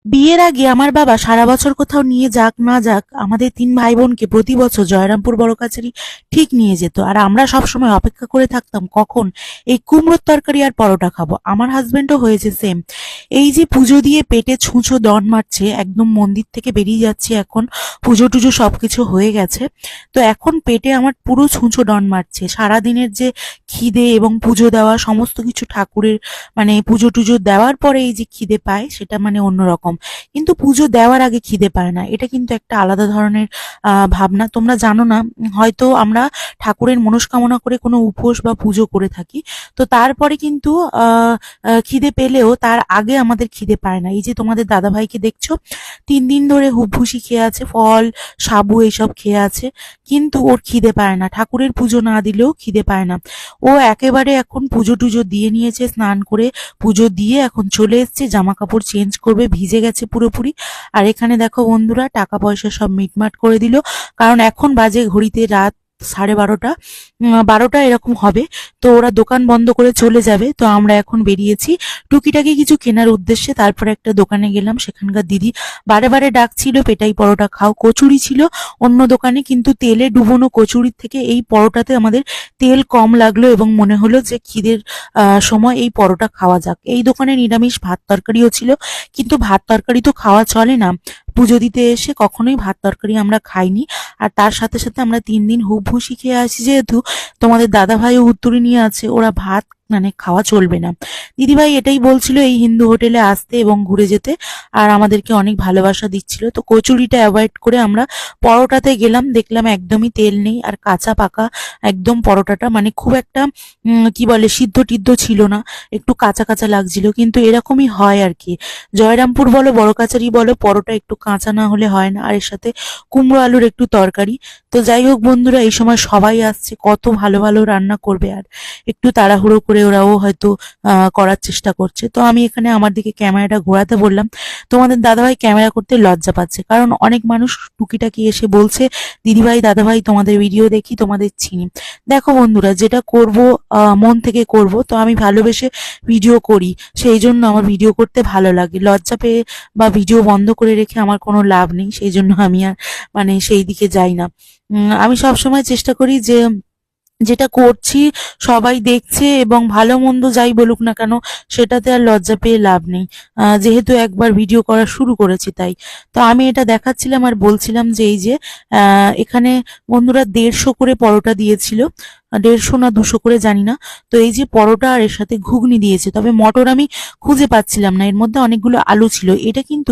বিয়ের আগে আমার বাবা সারা বছর কোথাও নিয়ে যাক না যাক আমাদের তিন ভাই বোনকে প্রতি বছর জয়রামপুর বড় কাছারি ঠিক নিয়ে যেত। আর আমরা সব সময় অপেক্ষা করে থাকতাম কখন এই কুমড়োর তরকারি আর পরোটা খাবো। আমার হাজবেন্ডও হয়েছে সেম। এই যে পুজো দিয়ে পেটে ছুঁচো দন মারছে, একদম মন্দির থেকে বেরিয়ে যাচ্ছে, এখন পুজো টুজো সবকিছু হয়ে গেছে, তো এখন পেটে আমার পুরো ছুঁচো ডন মারছে। সারাদিনের যে খিদে এবং পুজো দেওয়া সমস্ত কিছু ঠাকুরের মানে পুজো টুজো দেওয়ার পরে এই যে খিদে পায় সেটা মানে অন্যরকম, কিন্তু পুজো দেওয়ার আগে খিদে পায় না, এটা কিন্তু একটা আলাদা ধরনের ভাবনা। তোমরা জানো না, হয়তো আমরা ঠাকুরের মনস্কামনা করে কোনো উপোস বা পুজো করে থাকি, তো তারপরে কিন্তু খিদে পেলেও তার আগে আমাদের খিদে পায় না। এই যে তোমাদের দাদা ভাইকে দেখছো, 3 দিন ধরে হুবভুসি খেয়ে আছে, ফল সাবু এইসব খেয়ে আছে, কিন্তু ওর খিদে পায় না, ঠাকুরের পুজো না দিলেও খিদে পায় না। ও একেবারে এখন পুজো টুজো দিয়ে নিয়েছে, স্নান করে পুজো দিয়ে এখন চলে এসছে, জামা কাপড় চেঞ্জ করবে, ভিজে গেছে পুরোপুরি। আর এখানে দেখো বন্ধুরা, টাকা পয়সা সব মিটমাট করে দিল, কারণ এখন বাজে ঘড়িতে রাত 12:30, 12টা এরকম হবে। তো ওরা দোকান বন্ধ করে চলে যাবে, তো আমরা এখন বেরিয়েছি টুকিটাকি কিছু কেনার উদ্দেশ্যে। তারপরে একটা দোকানে গেলাম, সেখানকার দিদি বারে বারে ডাকছিল পেটাই পরোটা খাও। কচুরি ছিল অন্য দোকানে, কিন্তু তেলে ডুবোনো কচুরির থেকে এই পরোটাতে আমাদের তেল কম লাগলো এবং মনে হলো যে খিদের সময় এই পরোটা খাওয়া যাক। এই দোকানে নিরামিষ ভাত তরকারিও ছিল, কিন্তু ভাত তরকারি তো খাওয়া চলে না, পুজো দিতে এসে কখনোই ভাত তরকারি আমরা খাইনি। আর তার সাথে সাথে আমরা 3 দিন হুবভুসি খেয়ে আসি, যেহেতু তোমাদের দাদা ভাইও উত্তরে নিয়ে আছে, ওরা ভাত মানে খাওয়া চলবে না। দিদিভাই এটাই বলছিল এই হিন্দু হোটেলে আসতে এবং ঘুরে যেতে, আর আমাদেরকে অনেক ভালোবাসা দিচ্ছিল। তো কচুরিটা অ্যাভয়েড করে আমরা পরোটাতে গেলাম, দেখলাম একদমই তেল নেই, আর কাঁচা পাকা একদম পরোটাটা, মানে খুব একটা কি বলে সিদ্ধ টিদ্ধ ছিল না, একটু কাঁচা কাঁচা লাগছিল, কিন্তু এরকমই হয় আর কি। জয়রামপুর বলো বড় কাছারি বলো, পরোটা একটু কাঁচা না হলে হয় না, আর এর সাথে কুমড়ো আলুর একটু তরকারি। তো যাই হোক বন্ধুরা, এই সময় সবাই আসছে, কত ভালো ভালো রান্না করবে, আর একটু তাড়াহুড়ো করে ওরাও হয়তো করার চেষ্টা করছে। তো আমি এখানে আমার দিকে ক্যামেরাটা ঘোরাতে বললাম, তোমাদের দাদাভাই ক্যামেরা করতে লজ্জা পাচ্ছে, কারণ অনেক মানুষ টুকিটাকি এসে বলছে দিদিভাই দাদাভাই তোমাদের ভিডিও দেখি, তোমাদের চিনি। দেখো বন্ধুরা, যেটা করব মন থেকে করব, তো আমি ভালোবেসে ভিডিও করি, সেই জন্য আমার ভিডিও করতে ভালো লাগে। লজ্জা পেয়ে বা ভিডিও বন্ধ করে রেখে আমার কোনো লাভ নেই, সেই জন্য আমি আর মানে সেই দিকে যাই না। আমি সবসময় চেষ্টা করি যে যেটা করছি সবাই দেখছে, এবং ভালো মন্দ যাই বলুক না কেন সেটাতে আর লজ্জা পেয়ে লাভ নেই, যেহেতু একবার ভিডিও করা শুরু করেছি তাই। তো আমি এটা দেখাচ্ছিলাম আর বলছিলাম যে এই যে এখানে বন্ধুরা 150 করে পরোটা দিয়েছিল, 150 না 200 করে জানি না। তো এই যে পরোটা আর এর সাথে ঘুগনি দিয়েছে, তবে মটর আমি খুঁজে পাচ্ছিলাম না, এর মধ্যে অনেকগুলো আলু ছিল। এটা কিন্তু